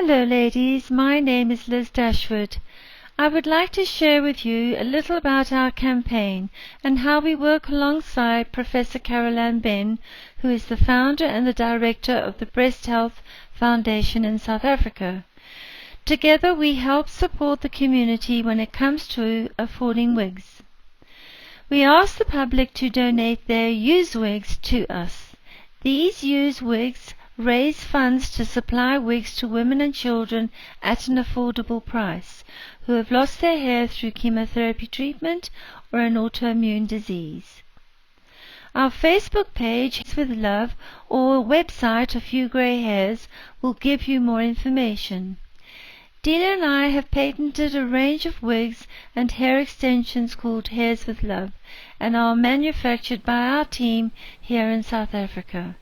Hello ladies, my name is Liz Dashwood. I would like to share with you a little about our campaign and how we work alongside Professor Caroline Ben, who is the founder and the director of the Breast Health Foundation in South Africa. Together we help support the community when it comes to affording wigs. We ask the public to donate their used wigs to us. These used wigs raise funds to supply wigs to women and children at an affordable price who have lost their hair through chemotherapy treatment or an autoimmune disease. Our Facebook page, Wigs with Love, or website, A Few Grey Hairs, will give you more information. Delia and I have patented a range of wigs and hair extensions called Hairs with Love and are manufactured by our team here in South Africa.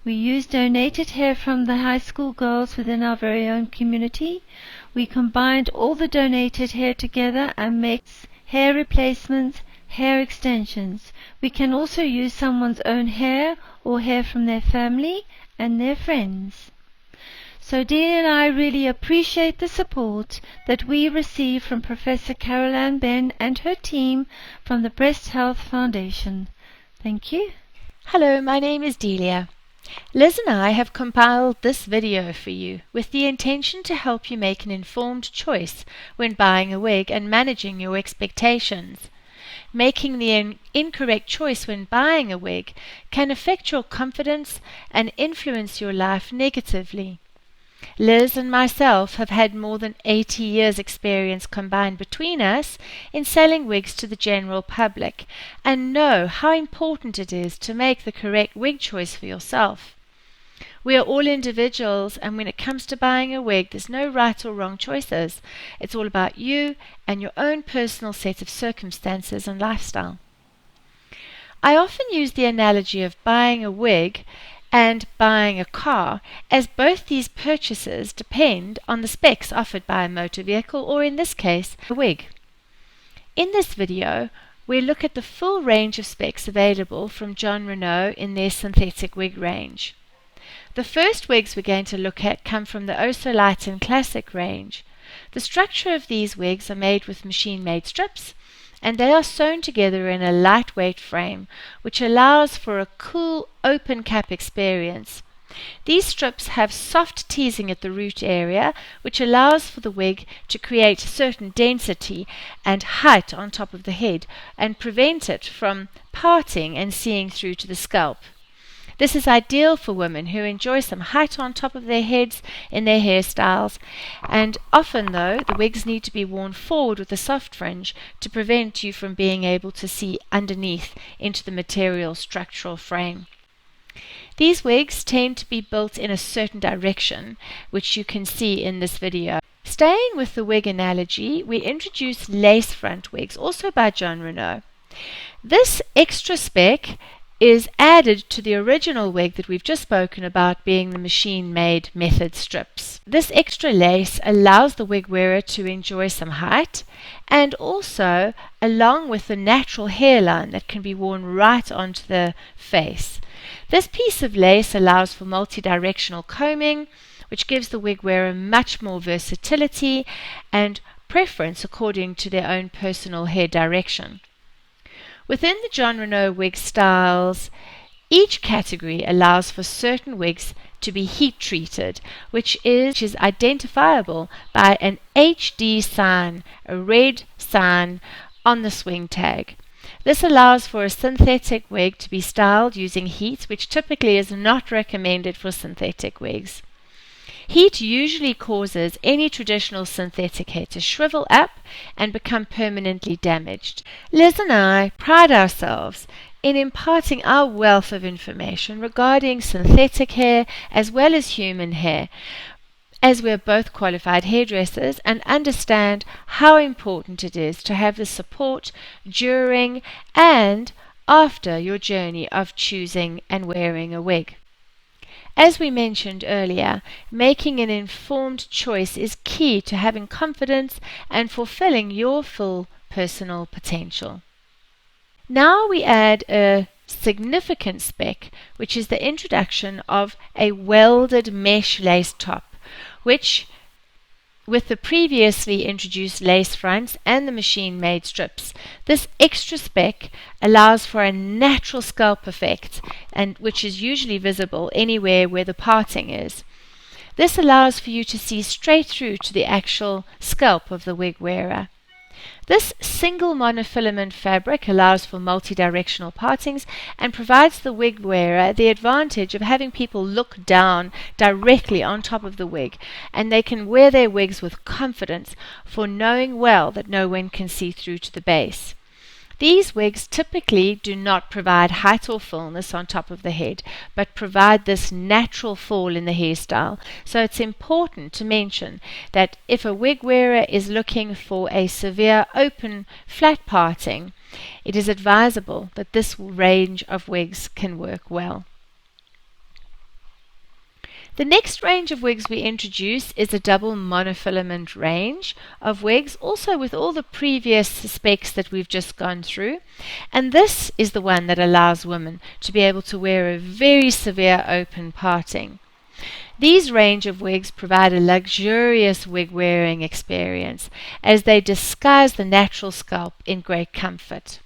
We use donated hair from the high school girls within our very own community. We combined all the donated hair together and make hair replacements, hair extensions. We can also use someone's own hair or hair from their family and their friends. So Delia and I really appreciate the support that we receive from Professor Caroline Ben and her team from the Breast Health Foundation. Thank you. Hello, my name is Delia. Liz and I have compiled this video for you with the intention to help you make an informed choice when buying a wig and managing your expectations. Making the incorrect choice when buying a wig can affect your confidence and influence your life negatively. Liz and myself have had more than 80 years' experience combined between us in selling wigs to the general public and know how important it is to make the correct wig choice for yourself. We are all individuals, and when it comes to buying a wig, there's no right or wrong choices. It's all about you and your own personal set of circumstances and lifestyle. I often use the analogy of buying a wig and buying a car, as both these purchases depend on the specs offered by a motor vehicle, or in this case, a wig. In this video, we look at the full range of specs available from John Renault in their synthetic wig range. The first wigs we're going to look at come from the Oh So Light and Classic range. The structure of these wigs are made with machine-made strips, and they are sewn together in a lightweight frame, which allows for a cool, open cap experience. These strips have soft teasing at the root area, which allows for the wig to create a certain density and height on top of the head, and prevent it from parting and seeing through to the scalp. This is ideal for women who enjoy some height on top of their heads in their hairstyles, and often, though, the wigs need to be worn forward with a soft fringe to prevent you from being able to see underneath into the material structural frame. These wigs tend to be built in a certain direction, which you can see in this video. Staying with the wig analogy, we introduce lace front wigs, also by John Renault. This extra spec is added to the original wig that we've just spoken about, being the machine-made method strips. This extra lace allows the wig wearer to enjoy some height, and also along with the natural hairline that can be worn right onto the face. This piece of lace allows for multi-directional combing, which gives the wig wearer much more versatility and preference according to their own personal hair direction. Within the John Renault wig styles, each category allows for certain wigs to be heat treated, which is identifiable by an HD sign, a red sign on the swing tag. This allows for a synthetic wig to be styled using heat, which typically is not recommended for synthetic wigs. Heat usually causes any traditional synthetic hair to shrivel up and become permanently damaged. Liz and I pride ourselves in imparting our wealth of information regarding synthetic hair as well as human hair, as we are both qualified hairdressers and understand how important it is to have the support during and after your journey of choosing and wearing a wig. As we mentioned earlier, making an informed choice is key to having confidence and fulfilling your full personal potential. Now we add a significant spec, which is the introduction of a welded mesh lace top, which, with the previously introduced lace fronts and the machine-made strips, this extra spec allows for a natural scalp effect, and which is usually visible anywhere where the parting is. This allows for you to see straight through to the actual scalp of the wig wearer. This single monofilament fabric allows for multi-directional partings and provides the wig wearer the advantage of having people look down directly on top of the wig, and they can wear their wigs with confidence, for knowing well that no one can see through to the base. These wigs typically do not provide height or fullness on top of the head, but provide this natural fall in the hairstyle. So it's important to mention that if a wig wearer is looking for a severe open flat parting, it is advisable that this range of wigs can work well. The next range of wigs we introduce is a double monofilament range of wigs, also with all the previous specs that we've just gone through. And this is the one that allows women to be able to wear a very severe open parting. These range of wigs provide a luxurious wig wearing experience as they disguise the natural scalp in great comfort.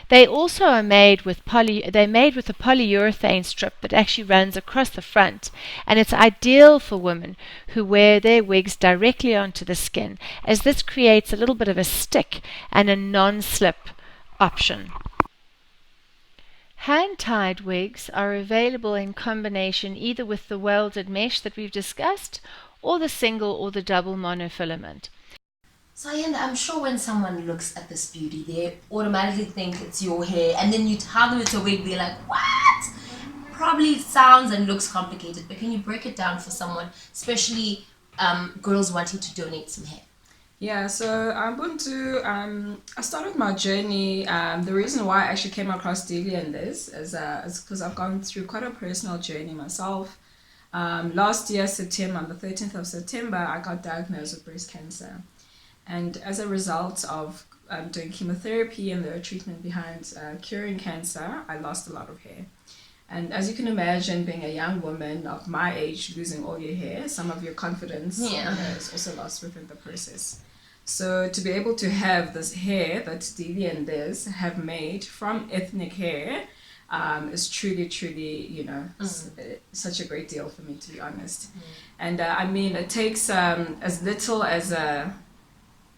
They also are made with a polyurethane strip that actually runs across the front, and it's ideal for women who wear their wigs directly onto the skin, as this creates a little bit of a stick and a non-slip option. Hand-tied wigs are available in combination either with the welded mesh that we've discussed, or the single or the double monofilament. So I'm sure when someone looks at this beauty, they automatically think it's your hair, and then you tell them it's a wig, they're like, what? Probably sounds and looks complicated, but can you break it down for someone, especially girls wanting to donate some hair? Yeah, so I'm going to, I started my journey, the reason why I actually came across Delia and Liz is because I've gone through quite a personal journey myself. Last year, September, on the 13th of September, I got diagnosed with breast cancer. And as a result of doing chemotherapy and the treatment behind curing cancer, I lost a lot of hair. And as you can imagine, being a young woman of my age, losing all your hair, some of your confidence is also lost within the process. So to be able to have this hair that Delia and Liz have made from ethnic hair is truly, such a great deal for me, to be honest. And I mean, it takes as little as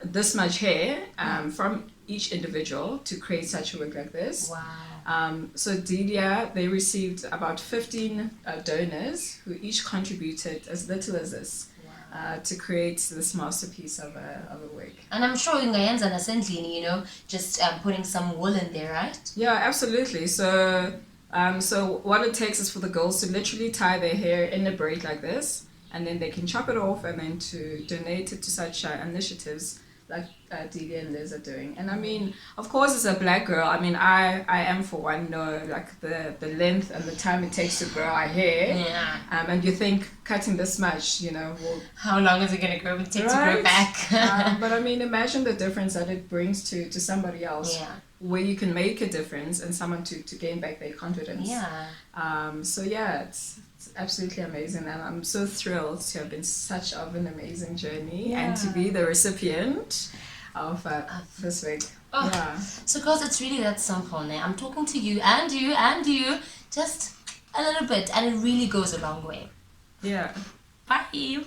this much hair from each individual to create such a wig like this. Wow. So Delia, they received about 15 donors who each contributed as little as this to create this masterpiece of a wig. And I'm sure ungayenza nasendlini, just putting some wool in there, right? Yeah, absolutely. So what it takes is for the girls to literally tie their hair in a braid like this, and then they can chop it off and then to donate it to such initiatives like Delia and Liz are doing. And I mean, of course, as a black girl, I mean, I am for one, like the length and the time it takes to grow our hair. Yeah. And you think cutting this much, will... How long is it going to grow? It takes to grow back. But I mean, imagine the difference that it brings to somebody else. Yeah. Where you can make a difference and someone to gain back their confidence. Yeah. So yeah, it's absolutely amazing, and I'm so thrilled to have been such of an amazing journey and to be the recipient of this wig. Oh. Yeah. So girls, it's really that simple now. I'm talking to you and you and you, just a little bit, and it really goes a long way. Yeah. Bye.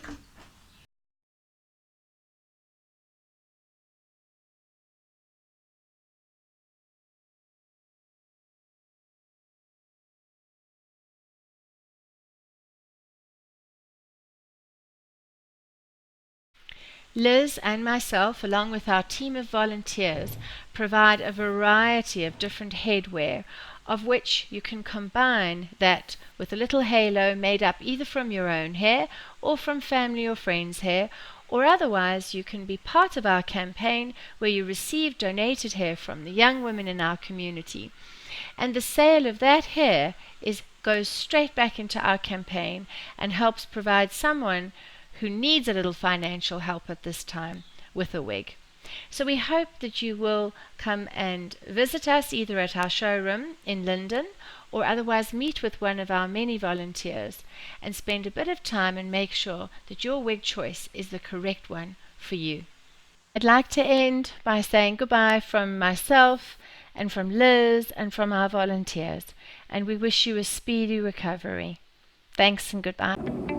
Liz and myself, along with our team of volunteers, provide a variety of different headwear, of which you can combine that with a little halo made up either from your own hair or from family or friends' hair, or otherwise you can be part of our campaign where you receive donated hair from the young women in our community. And the sale of that hair goes straight back into our campaign and helps provide someone who needs a little financial help at this time with a wig. So we hope that you will come and visit us either at our showroom in Linden or otherwise meet with one of our many volunteers and spend a bit of time and make sure that your wig choice is the correct one for you. I'd like to end by saying goodbye from myself and from Liz and from our volunteers, and we wish you a speedy recovery. Thanks and goodbye.